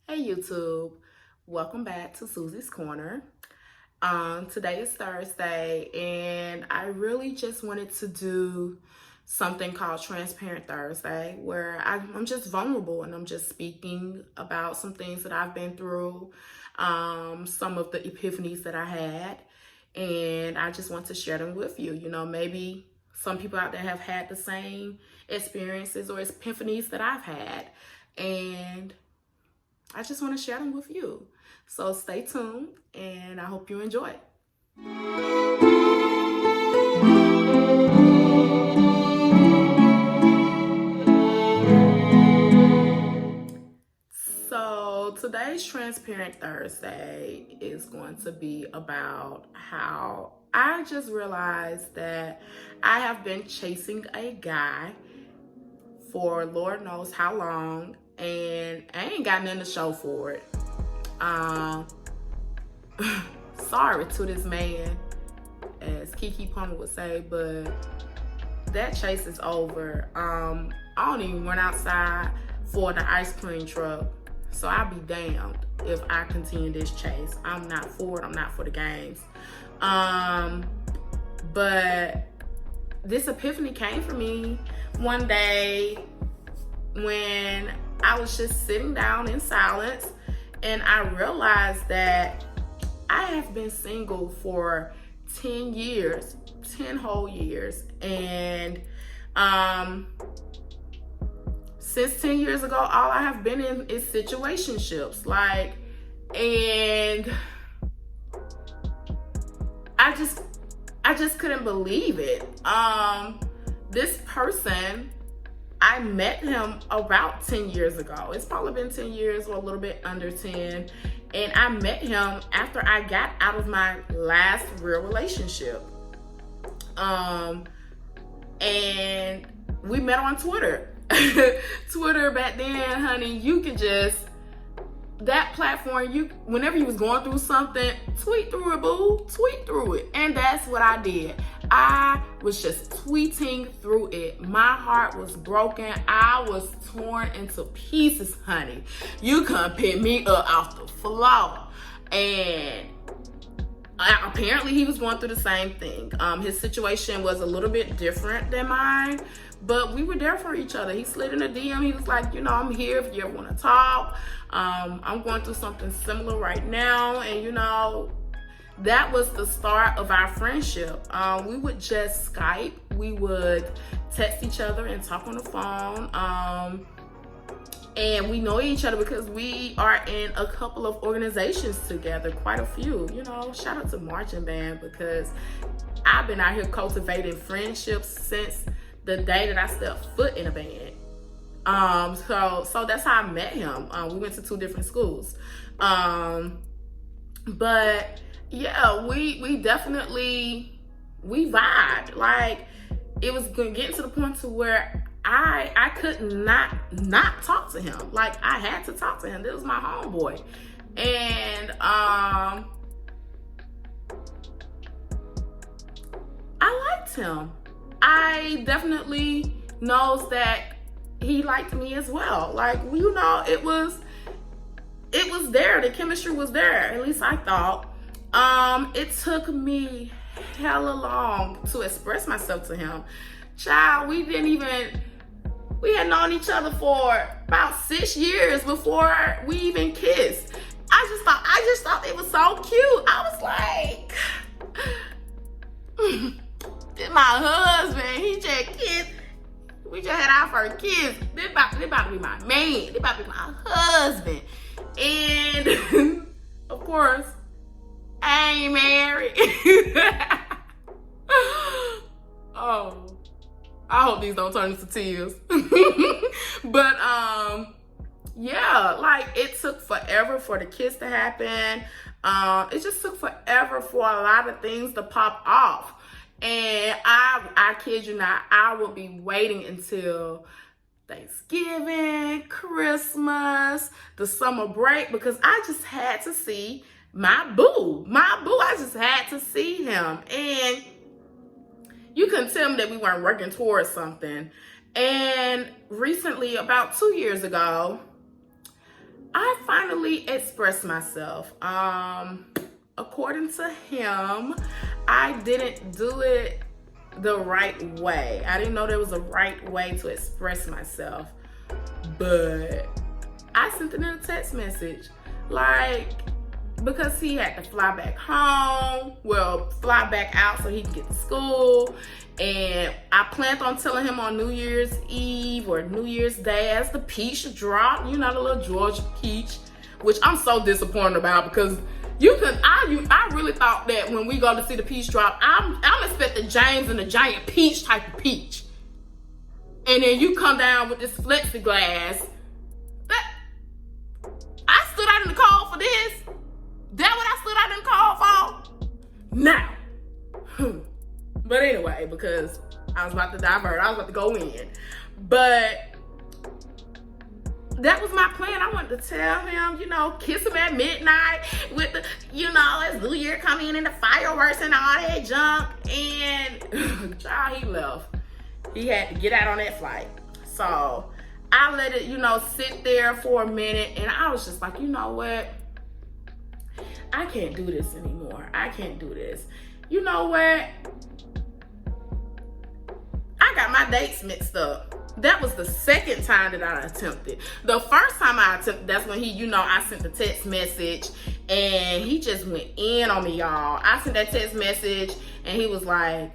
Hey YouTube, welcome back to Susie's Corner. Today is Thursday and I really just wanted to do something called Transparent Thursday where I'm just vulnerable and I'm just speaking about some things that I've been through, some of the epiphanies that I had, and I just want to share them with you. Maybe some people out there have had the same experiences or epiphanies that I've had, and I just want to share them with you. So stay tuned and I hope you enjoy it. So today's Transparent Thursday is going to be about how I just realized that I have been chasing a guy for Lord knows how long, and I ain't got nothing to show for it. Sorry to this man, as Kiki Palmer would say, but that chase is over. I don't even run outside for the ice cream truck, so I'll be damned if I continue this chase. I'm not for it. I'm not for the games. But this epiphany came for me one day when I was just sitting down in silence, and I realized that I have been single for 10 years, 10 whole years. And since 10 years ago, all I have been in is situationships. And I just couldn't believe it. This person, I met him about 10 years ago. It's probably been 10 years or a little bit under 10. And I met him after I got out of my last real relationship. And we met on Twitter. Twitter back then, honey, you could just, that platform, whenever you was going through something, tweet through it, boo. Tweet through it. And that's what I did. I was just tweeting through it. My heart was broken. I was torn into pieces, honey. You couldn't pick me up off the floor. And apparently he was going through the same thing. His situation was a little bit different than mine, but we were there for each other. He slid in a DM. He was like, I'm here if you ever want to talk. I'm going through something similar right now. And that was the start of our friendship. We would just Skype. We would text each other and talk on the phone. And we know each other because we are in a couple of organizations together, quite a few. Shout out to marching band, because I've been out here cultivating friendships since the day that I stepped foot in a band. So that's how I met him. We went to 2 different schools. But yeah, we definitely, we vibed. Like, it was getting to the point to where I could not talk to him. Like, I had to talk to him. This was my homeboy. And I liked him. I definitely knows that he liked me as well. Like, it was there. The chemistry was there. At least I thought. It took me hella long to express myself to him. Child, we had known each other for about 6 years before we even kissed. I just thought it was so cute. I was like, this my husband. He just kissed. We just had our first kiss. This about to be my man. This about to be my husband. And of course, I ain't married. Oh, I hope these don't turn into tears. But yeah, like, it took forever for the kiss to happen. It just took forever for a lot of things to pop off. And I kid you not, I would be waiting until Thanksgiving, Christmas, the summer break, because I just had to see my boo. I just had to see him. And you couldn't tell me that we weren't working towards something. And recently, about 2 years ago, I finally really express myself. According to him, I didn't do it the right way. I didn't know there was a right way to express myself. But I sent him a text message. Like, because he had to fly back home, fly back out so he can get to school. And I planned on telling him on New Year's Eve or New Year's Day as the peach dropped, the little Georgia peach, which I'm so disappointed about because I really thought that when we go to see the peach drop, I'm expecting James and the giant peach type of peach. And then you come down with this plexiglass. I stood out in the cold for this. That what I stood out in the cold for? Now. But anyway, because I was about to divert, I was about to go in. But that was my plan. I wanted to tell him, kiss him at midnight with the, as New Year coming in the fireworks and all that junk. And child, he left. He had to get out on that flight. So I let it, sit there for a minute. And I was just like, you know what? I can't do this anymore. I can't do this. You know what? I got my dates mixed up. That was the second time that I attempted. The first time I attempted, that's when I sent the text message and he just went in on me, y'all. I sent that text message and he was like,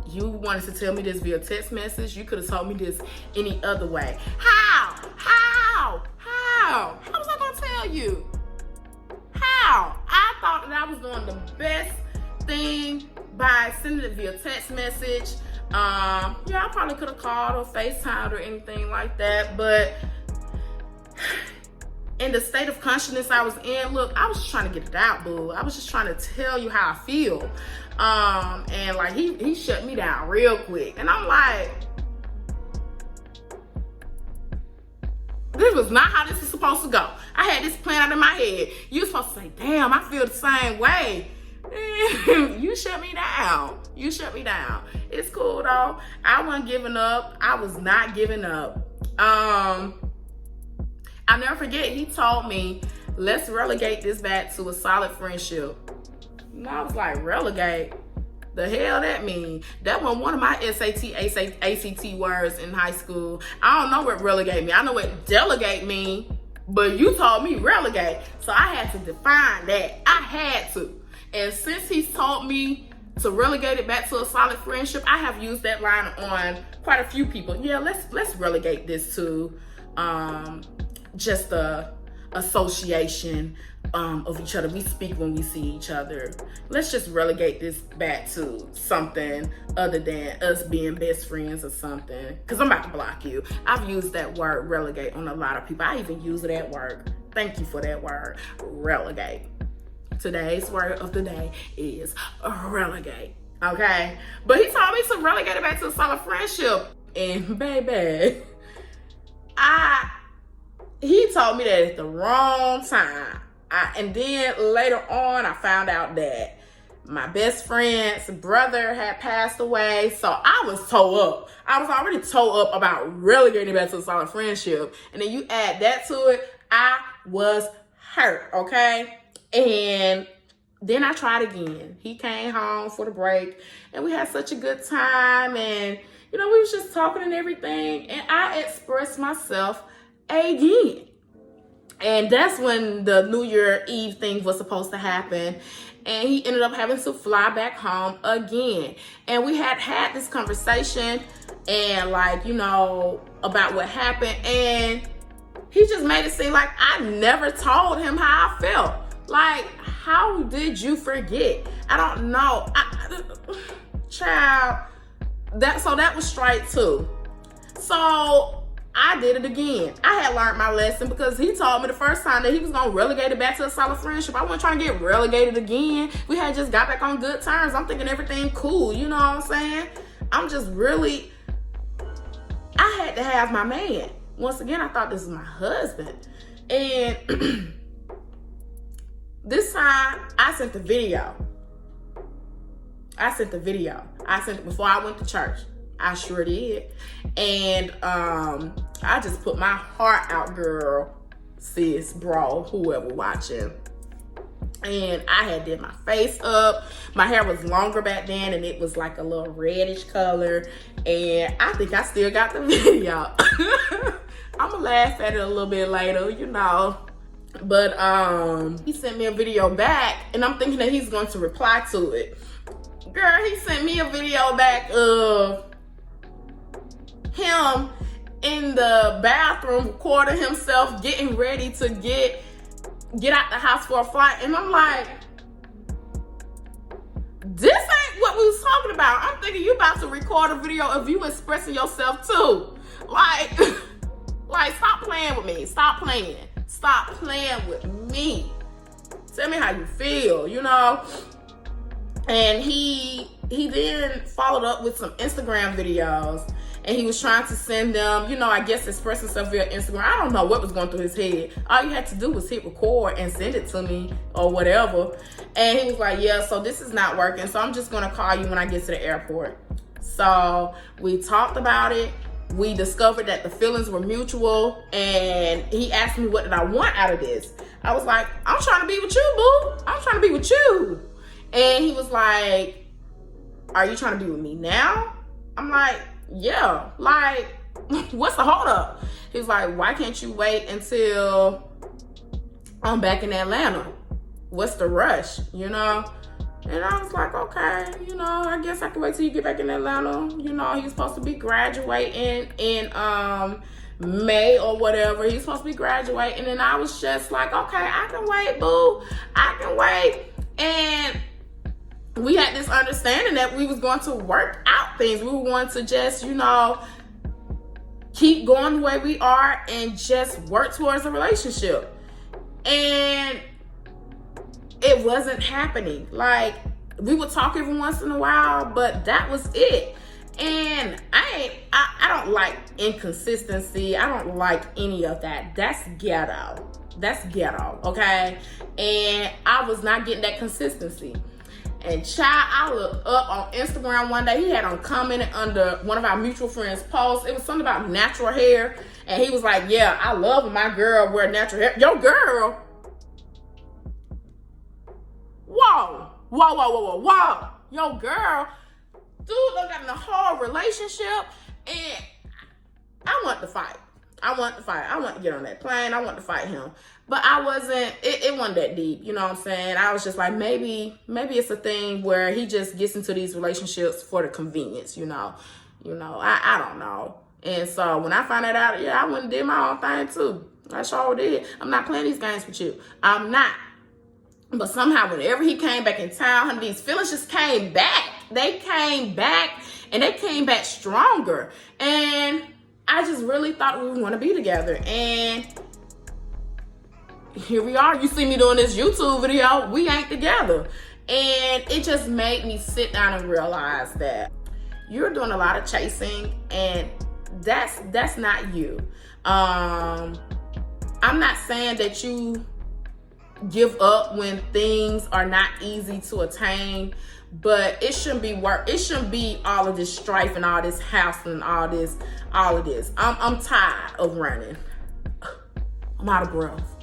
you wanted to tell me this via text message? You could have told me this any other way. How was I gonna tell you? How? I thought that I was doing the best thing by sending it via text message. I probably could have called or FaceTimed or anything like that, but in the state of consciousness I was in, look, I was just trying to get it out, boo. I was just trying to tell you how I feel. And like he shut me down real quick. And I'm like, this was not how this was supposed to go. I had this plan out in my head. You were supposed to say, damn, I feel the same way. You shut me down. It's cool though. I wasn't giving up. I was not giving up. I'll never forget, he told me, let's relegate this back to a solid friendship. And I was like, relegate? The hell that mean? That wasn't one of my SAT, ACT words in high school. I don't know what relegate mean. I know what delegate mean, but you told me relegate. So I had to define that. I had to. And since he's told me to relegate it back to a solid friendship, I have used that line on quite a few people. Yeah, let's relegate this to just a association of each other. We speak when we see each other. Let's just relegate this back to something other than us being best friends or something. Because I'm about to block you. I've used that word relegate on a lot of people. I even use it at work. Thank you for that word, relegate. Today's word of the day is relegate. Okay? But he told me to relegate it back to a solid friendship. And baby, he told me that at the wrong time. And then later on, I found out that my best friend's brother had passed away. So I was toe up. I was already toe up about relegating back to a solid friendship. And then you add that to it, I was hurt, okay? And then I tried again. He came home for the break and we had such a good time. And, we was just talking and everything. And I expressed myself again. And that's when the New Year Eve thing was supposed to happen. And he ended up having to fly back home again. And we had this conversation and about what happened. And he just made it seem like I never told him how I felt. Like, how did you forget? I don't know. Child, that was strike two. So I did it again. I had learned my lesson because he told me the first time that he was going to relegate it back to a solid friendship. I wasn't trying to get relegated again. We had just got back on good terms. I'm thinking everything cool. You know what I'm saying? I'm just really, I had to have my man. Once again, I thought this was my husband. And this time, I sent the video. I sent it before I went to church. I sure did. And I just put my heart out, girl. sis, bro, whoever watching. And I had did my face up. My hair was longer back then, and it was like a little reddish color. And I think I still got the video. I'm gonna laugh at it a little bit later, you know. But he sent me a video back, and I'm thinking that he's going to reply to it. Girl, he sent me a video back of him in the bathroom recording himself getting ready to get out the house for a flight. And I'm like, this ain't what we was talking about. I'm thinking you about to record a video of you expressing yourself too. Like stop playing with me. Stop playing with me. Tell me how you feel, you know? And he then followed up with some Instagram videos, and he was trying to send them, you know, I guess express himself via Instagram. I don't know what was going through his head. All you had to do was hit record and send it to me or whatever. And he was like, yeah, so this is not working, so I'm just gonna call you when I get to the airport. So we talked about it. We discovered that the feelings were mutual, and he asked me what did I want out of this. I was like, I'm trying to be with you, boo. I'm trying to be with you. And he was like, are you trying to be with me now? I'm like, yeah. Like, what's the hold up? He was like, why can't you wait until I'm back in Atlanta? What's the rush, you know? And I was like, okay, you know, I guess I can wait till you get back in Atlanta. You know, he's supposed to be graduating in May or whatever. He's supposed to be graduating. And I was just like, okay, I can wait, boo. I can wait. And we had this understanding that we was going to work out things. We were going to just, you know, keep going the way we are and just work towards a relationship. And it wasn't happening. Like, we would talk every once in a while, but that was it. And I don't like inconsistency. I don't like any of that. That's ghetto. That's ghetto, okay? And I was not getting that consistency. And child, I looked up on Instagram one day. He had commented under one of our mutual friends' posts. It was something about natural hair. And he was like, yeah, I love when my girl wear natural hair. Your girl? Whoa. Your girl? Dude, they got in a whole relationship. And I want to fight. I want to get on that plane. I want to fight him. But I wasn't, it wasn't that deep. You know what I'm saying? I was just like, maybe it's a thing where he just gets into these relationships for the convenience, you know. I don't know. And so when I found that out, yeah, I went and did my own thing too. I sure did. I'm not playing these games with you. I'm not. But somehow whenever he came back in town, honey, these feelings just came back. They came back, and they came back stronger. And I just really thought we would want to be together. And here we are. You see me doing this YouTube video. We ain't together. And it just made me sit down and realize that you're doing a lot of chasing, and that's not you. I'm not saying that you give up when things are not easy to attain, but it shouldn't be work. It shouldn't be all of this strife and all this hassling and all of this. I'm tired of running. I'm out of breath.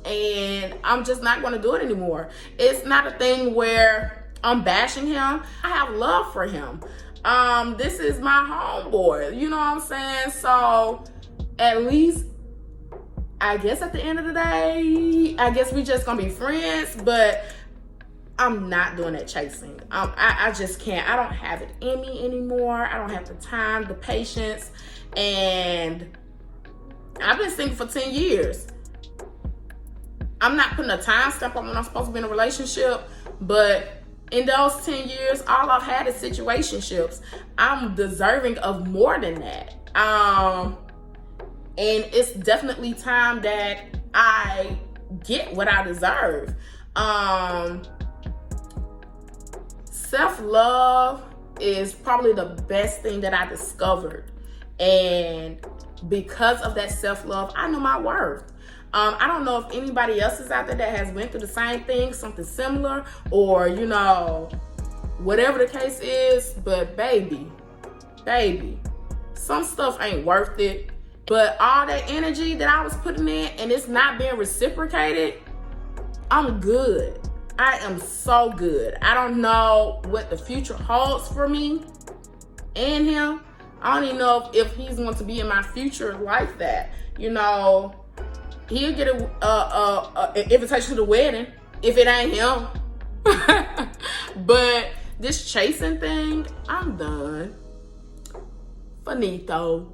And I'm just not going to do it anymore. It's not a thing where I'm bashing him. I have love for him. This is my homeboy. You know what I'm saying? So at least, I guess at the end of the day, I guess we just gonna be friends, but I'm not doing that chasing. I just can't. I don't have it in me anymore. I don't have the time, the patience, and I've been single for 10 years. I'm not putting a time stamp on when I'm supposed to be in a relationship, but in those 10 years, all I've had is situationships. I'm deserving of more than that. And it's definitely time that I get what I deserve. Self-love is probably the best thing that I discovered. And because of that self-love, I know my worth. I don't know if anybody else is out there that has went through the same thing, something similar, or, you know, whatever the case is, but baby, some stuff ain't worth it. But all that energy that I was putting in and it's not being reciprocated, I'm good. I am so good. I don't know what the future holds for me and him. I don't even know if he's going to be in my future like that. You know, he'll get an invitation to the wedding if it ain't him. But this chasing thing, I'm done. Finito.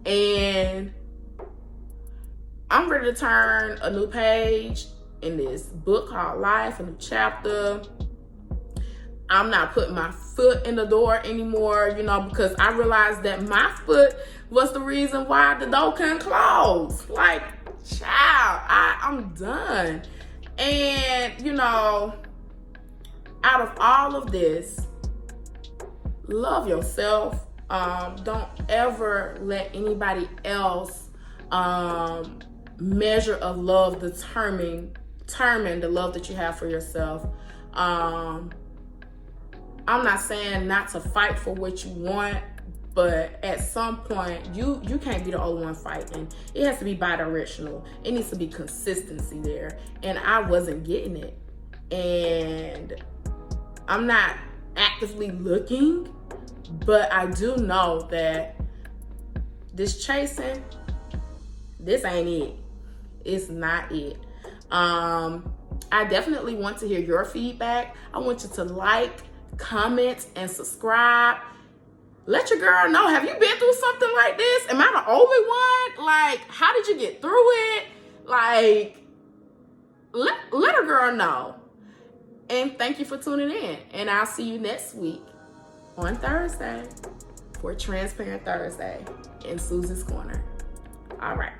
And I'm ready to turn a new page in this book called Life, a new chapter. I'm not putting my foot in the door anymore, you know, because I realized that my foot was the reason why the door couldn't close. Like, child, I'm done. And, you know, out of all of this, love yourself. Don't ever let anybody else measure of love determine the love that you have for yourself. I'm not saying not to fight for what you want, but at some point you can't be the only one fighting. It has to be bi-directional. It needs to be consistency there, and I wasn't getting it. And I'm not actively looking, but I do know that this chasing, this ain't it. It's not it. I definitely want to hear your feedback. I want you to like, comment, and subscribe. Let your girl know, have you been through something like this? Am I the only one? Like, how did you get through it? Like, let a girl know. And thank you for tuning in. And I'll see you next week on Thursday for Transparent Thursday in Susie's Corner. All right.